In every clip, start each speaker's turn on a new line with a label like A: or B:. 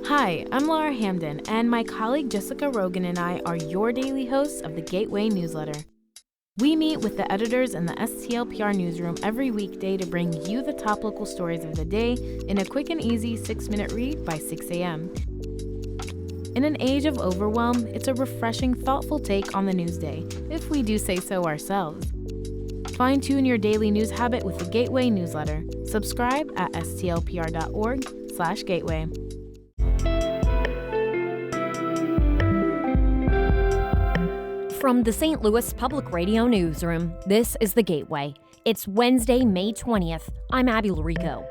A: Hi, I'm Laura Hamden, and my colleague Jessica Rogan and I are your daily hosts of the Gateway newsletter. We meet with the editors in the STLPR newsroom every weekday to bring you the top local stories of the day in a quick and easy 6-minute read by 6 a.m. In an age of overwhelm, it's a refreshing, thoughtful take on the news day, if we do say so ourselves. Fine-tune your daily news habit with the Gateway newsletter. Subscribe at stlpr.org/gateway.
B: From the St. Louis Public Radio Newsroom, this is The Gateway. It's Wednesday, May 20th. I'm Abby Larico.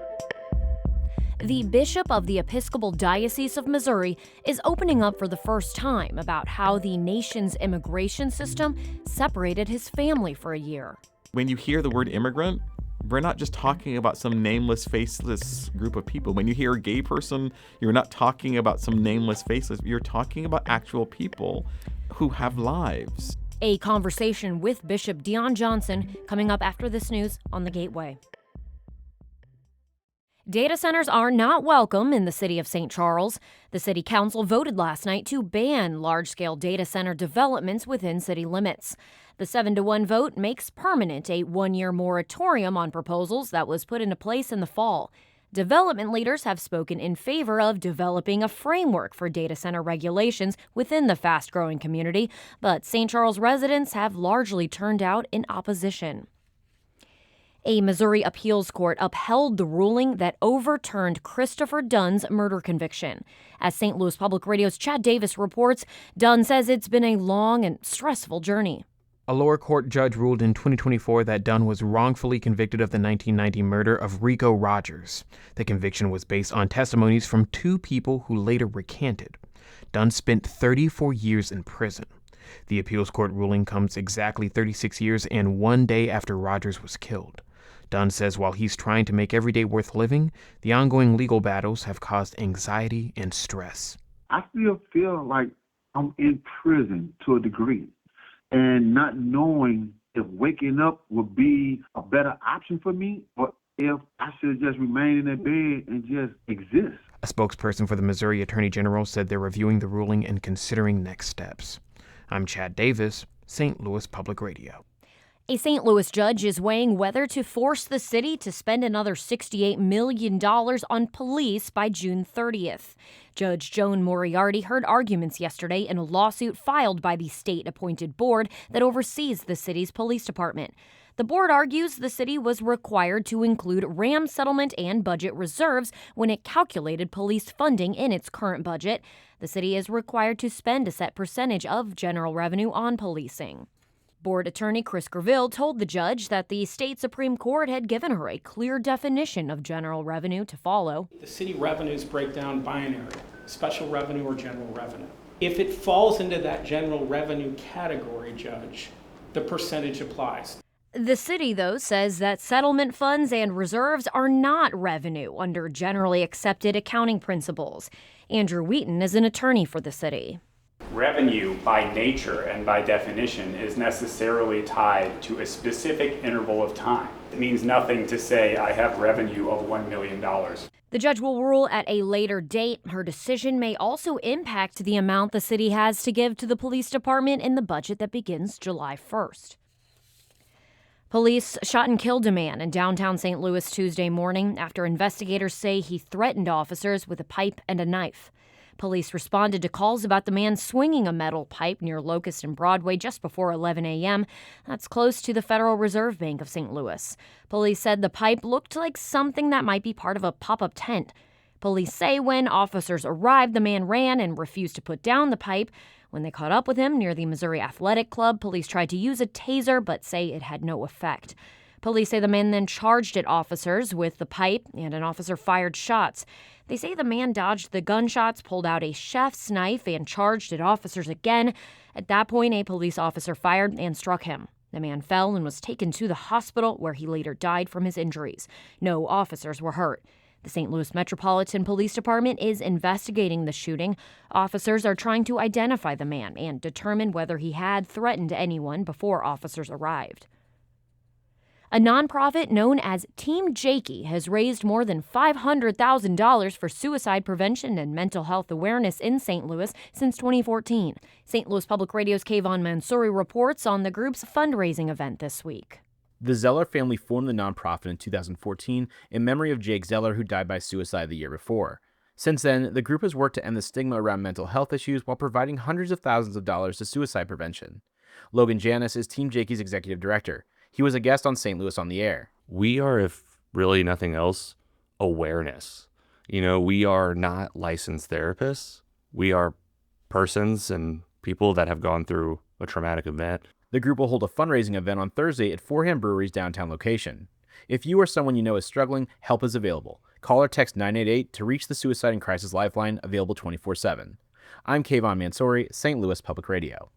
B: The Bishop of the Episcopal Diocese of Missouri is opening up for the first time about how the nation's immigration system separated his family for a year.
C: When you hear the word immigrant, we're not just talking about some nameless, faceless group of people. When you hear a gay person, you're not talking about some nameless, faceless. You're talking about actual people who have lives.
B: A conversation with Bishop Deon Johnson coming up after this news on The Gateway. Data centers are not welcome in the city of St. Charles. The city council voted last night to ban large-scale data center developments within city limits. The 7-1 vote makes permanent a one-year moratorium on proposals that was put into place in the fall. Development leaders have spoken in favor of developing a framework for data center regulations within the fast-growing community, but St. Charles residents have largely turned out in opposition. A Missouri appeals court upheld the ruling that overturned Christopher Dunn's murder conviction. As St. Louis Public Radio's Chad Davis reports, Dunn says it's been a long and stressful journey.
D: A lower court judge ruled in 2024 that Dunn was wrongfully convicted of the 1990 murder of Rico Rogers. The conviction was based on testimonies from two people who later recanted. Dunn spent 34 years in prison. The appeals court ruling comes exactly 36 years and 1 day after Rogers was killed. Dunn says while he's trying to make every day worth living, the ongoing legal battles have caused anxiety and stress.
E: I still feel like I'm in prison to a degree. And not knowing if waking up would be a better option for me, or if I should just remain in that bed and just exist.
D: A spokesperson for the Missouri Attorney General said they're reviewing the ruling and considering next steps. I'm Chad Davis, St. Louis Public Radio.
B: A St. Louis judge is weighing whether to force the city to spend another $68 million on police by June 30th. Judge Joan Moriarty heard arguments yesterday in a lawsuit filed by the state-appointed board that oversees the city's police department. The board argues the city was required to include RAM settlement and budget reserves when it calculated police funding in its current budget. The city is required to spend a set percentage of general revenue on policing. Board attorney Chris Graville told the judge that the state Supreme Court had given her a clear definition of general revenue to follow.
F: The city revenues break down binary, special revenue or general revenue. If it falls into that general revenue category, Judge, the percentage applies.
B: The city, though, says that settlement funds and reserves are not revenue under generally accepted accounting principles. Andrew Wheaton is an attorney for the city.
G: Revenue, by nature and by definition, is necessarily tied to a specific interval of time. It means nothing to say, I have revenue of $1 million.
B: The judge will rule at a later date. Her decision may also impact the amount the city has to give to the police department in the budget that begins July 1st. Police shot and killed a man in downtown St. Louis Tuesday morning after investigators say he threatened officers with a pipe and a knife. Police responded to calls about the man swinging a metal pipe near Locust and Broadway just before 11 a.m. That's close to the Federal Reserve Bank of St. Louis. Police said the pipe looked like something that might be part of a pop-up tent. Police say when officers arrived, the man ran and refused to put down the pipe. When they caught up with him near the Missouri Athletic Club, police tried to use a taser but say it had no effect. Police say the man then charged at officers with the pipe, and an officer fired shots. They say the man dodged the gunshots, pulled out a chef's knife, and charged at officers again. At that point, a police officer fired and struck him. The man fell and was taken to the hospital, where he later died from his injuries. No officers were hurt. The St. Louis Metropolitan Police Department is investigating the shooting. Officers are trying to identify the man and determine whether he had threatened anyone before officers arrived. A nonprofit known as Team Jakey has raised more than $500,000 for suicide prevention and mental health awareness in St. Louis since 2014. St. Louis Public Radio's Kayvon Mansouri reports on the group's fundraising event this week.
H: The Zeller family formed the nonprofit in 2014 in memory of Jake Zeller, who died by suicide the year before. Since then, the group has worked to end the stigma around mental health issues while providing hundreds of thousands of dollars to suicide prevention. Logan Janis is Team Jakey's executive director. He was a guest on St. Louis on the Air.
I: We are, if really nothing else, awareness. We are not licensed therapists. We are persons and people that have gone through a traumatic event.
H: The group will hold a fundraising event on Thursday at Forehand Brewery's downtown location. If you or someone you know is struggling, help is available. Call or text 988 to reach the Suicide and Crisis Lifeline, available 24/7. I'm Kayvon Mansouri, St. Louis Public Radio.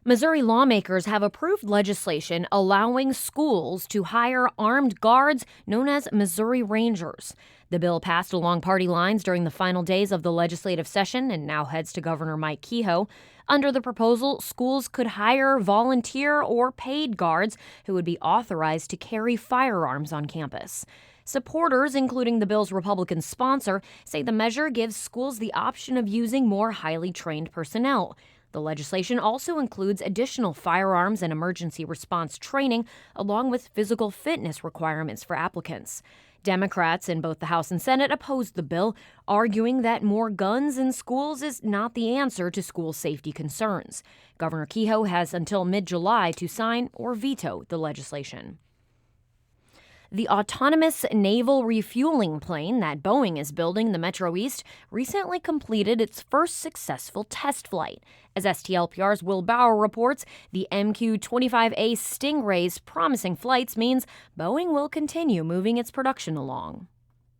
B: Missouri lawmakers have approved legislation allowing schools to hire armed guards known as Missouri Rangers. The bill passed along party lines during the final days of the legislative session and now heads to Governor Mike Kehoe. Under the proposal, schools could hire volunteer or paid guards who would be authorized to carry firearms on campus. Supporters, including the bill's Republican sponsor, say the measure gives schools the option of using more highly trained personnel. The legislation also includes additional firearms and emergency response training, along with physical fitness requirements for applicants. Democrats in both the House and Senate opposed the bill, arguing that more guns in schools is not the answer to school safety concerns. Governor Kehoe has until mid-July to sign or veto the legislation. The autonomous naval refueling plane that Boeing is building in the Metro East recently completed its first successful test flight. As STLPR's Will Bauer reports, the MQ-25A Stingray's promising flights means Boeing will continue moving its production along.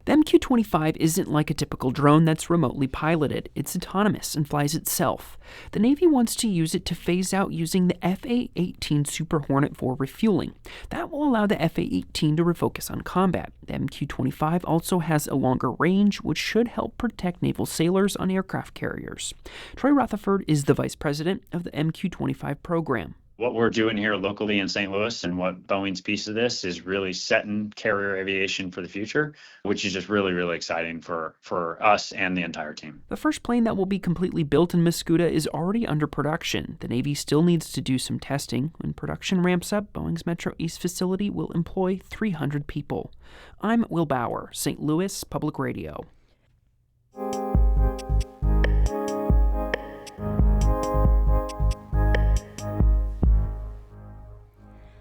J: The MQ-25 isn't like a typical drone that's remotely piloted. It's autonomous and flies itself. The Navy wants to use it to phase out using the FA-18 Super Hornet for refueling. That will allow the FA-18 to refocus on combat. The MQ-25 also has a longer range, which should help protect naval sailors on aircraft carriers. Troy Rutherford is the vice president of the MQ-25 program.
K: What we're doing here locally in St. Louis and what Boeing's piece of this is really setting carrier aviation for the future, which is just really, really exciting for us and the entire team.
J: The first plane that will be completely built in Mascoutah is already under production. The Navy still needs to do some testing. When production ramps up, Boeing's Metro East facility will employ 300 people. I'm Will Bauer, St. Louis Public Radio.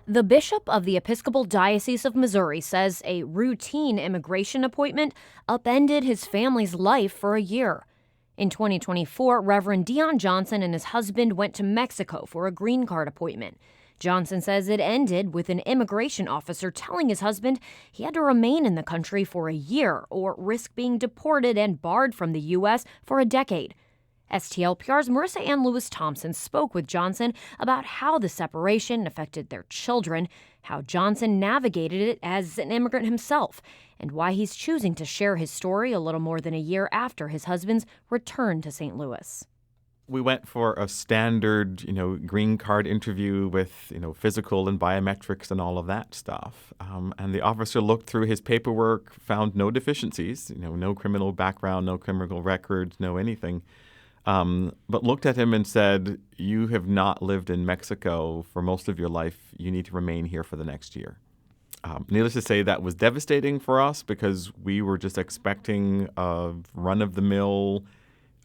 B: The bishop of the Episcopal Diocese of Missouri says a routine immigration appointment upended his family's life for a year. In 2024, Reverend Deon Johnson and his husband went to Mexico for a green card appointment. Johnson says it ended with an immigration officer telling his husband he had to remain in the country for a year or risk being deported and barred from the U.S. for a decade. STLPR's Marissa Ann Lewis-Thompson spoke with Johnson about how the separation affected their children, how Johnson navigated it as an immigrant himself, and why he's choosing to share his story a little more than a year after his husband's return to St. Louis.
C: We went for a standard, green card interview with, physical and biometrics and all of that stuff. And the officer looked through his paperwork, found no deficiencies, no criminal background, no criminal records, no anything. But looked at him and said, "You have not lived in Mexico for most of your life. You need to remain here for the next year." Needless to say, that was devastating for us because we were just expecting a run-of-the-mill,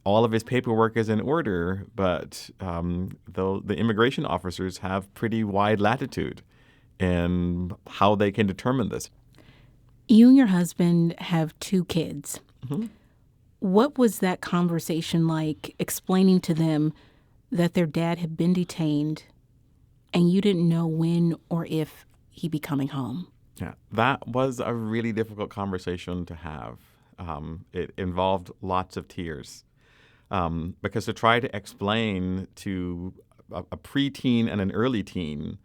C: all of his paperwork is in order, but the immigration officers have pretty wide latitude in how they can determine this.
L: You and your husband have 2 kids.
C: Mm-hmm.
L: What was that conversation like, explaining to them that their dad had been detained and you didn't know when or if he'd be coming home?
C: Yeah, that was a really difficult conversation to have. It involved lots of tears because to try to explain to a preteen and an early teen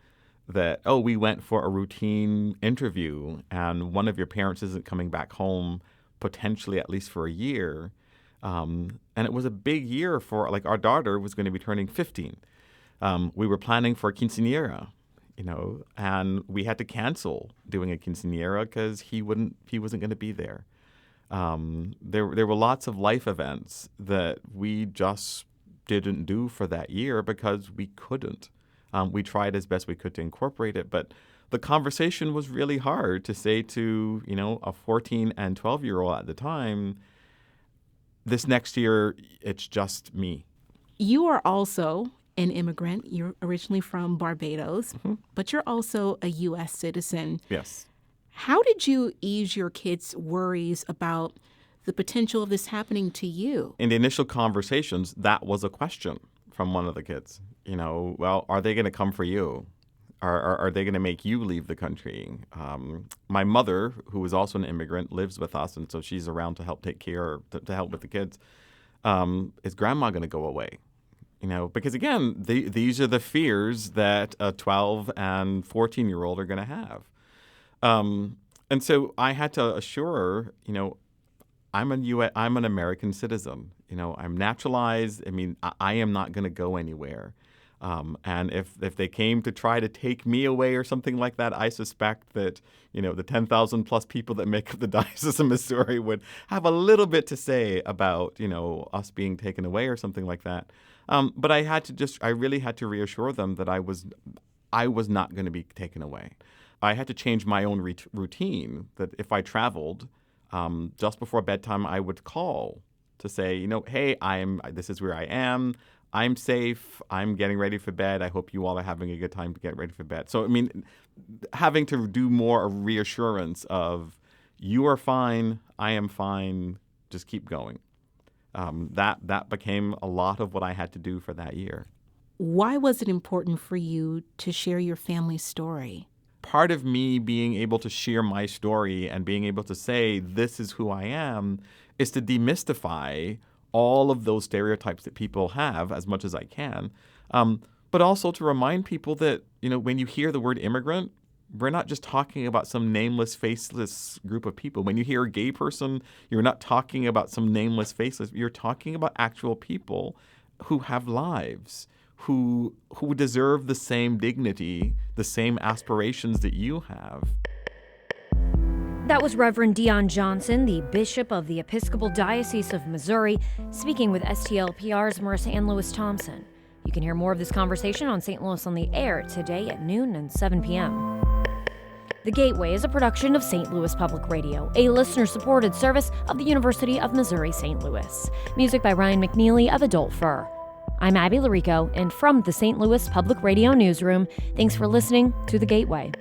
C: that, we went for a routine interview and one of your parents isn't coming back home potentially at least for a year. And it was a big year for, our daughter was going to be turning 15. We were planning for a quinceañera, and we had to cancel doing a quinceañera because he wasn't going to be there. There were lots of life events that we just didn't do for that year because we couldn't. We tried as best we could to incorporate it, but the conversation was really hard to say to, a 14 and 12-year-old at the time, this next year, it's just me.
L: You are also an immigrant. You're originally from Barbados, but you're also a U.S. citizen.
C: Yes.
L: How did you ease your kids' worries about the potential of this happening to you?
C: In the initial conversations, that was a question from one of the kids. Well, are they going to come for you? Are they going to make you leave the country? My mother, who is also an immigrant, lives with us, and so she's around to help take care, to help with the kids. Is grandma going to go away? Because again, these are the fears that a 12 and 14-year-old are going to have. And so I had to assure her, I'm an American citizen. I'm naturalized. I am not going to go anywhere. And if they came to try to take me away or something like that, I suspect that, the 10,000 plus people that make up the Diocese of Missouri would have a little bit to say about, us being taken away or something like that. But I really had to reassure them that I was not going to be taken away. I had to change my own routine, that if I traveled, just before bedtime, I would call to say, hey, this is where I am. I'm safe. I'm getting ready for bed. I hope you all are having a good time to get ready for bed. So, having to do more of reassurance of, you are fine, I am fine, just keep going. That became a lot of what I had to do for that year.
L: Why was it important for you to share your family's story?
C: Part of me being able to share my story and being able to say, this is who I am, is to demystify all of those stereotypes that people have as much as I can, but also to remind people that, when you hear the word immigrant, we're not just talking about some nameless, faceless group of people. When you hear a gay person, you're not talking about some nameless, faceless. You're talking about actual people who have lives, who deserve the same dignity, the same aspirations that you have.
B: That was Reverend Deon Johnson, the Bishop of the Episcopal Diocese of Missouri, speaking with STLPR's Marissa Ann Lewis Thompson. You can hear more of this conversation on St. Louis on the Air today at noon and 7 p.m. The Gateway is a production of St. Louis Public Radio, a listener-supported service of the University of Missouri-St. Louis. Music by Ryan McNeely of Adult Fur. I'm Abby Larico, and from the St. Louis Public Radio Newsroom, thanks for listening to The Gateway.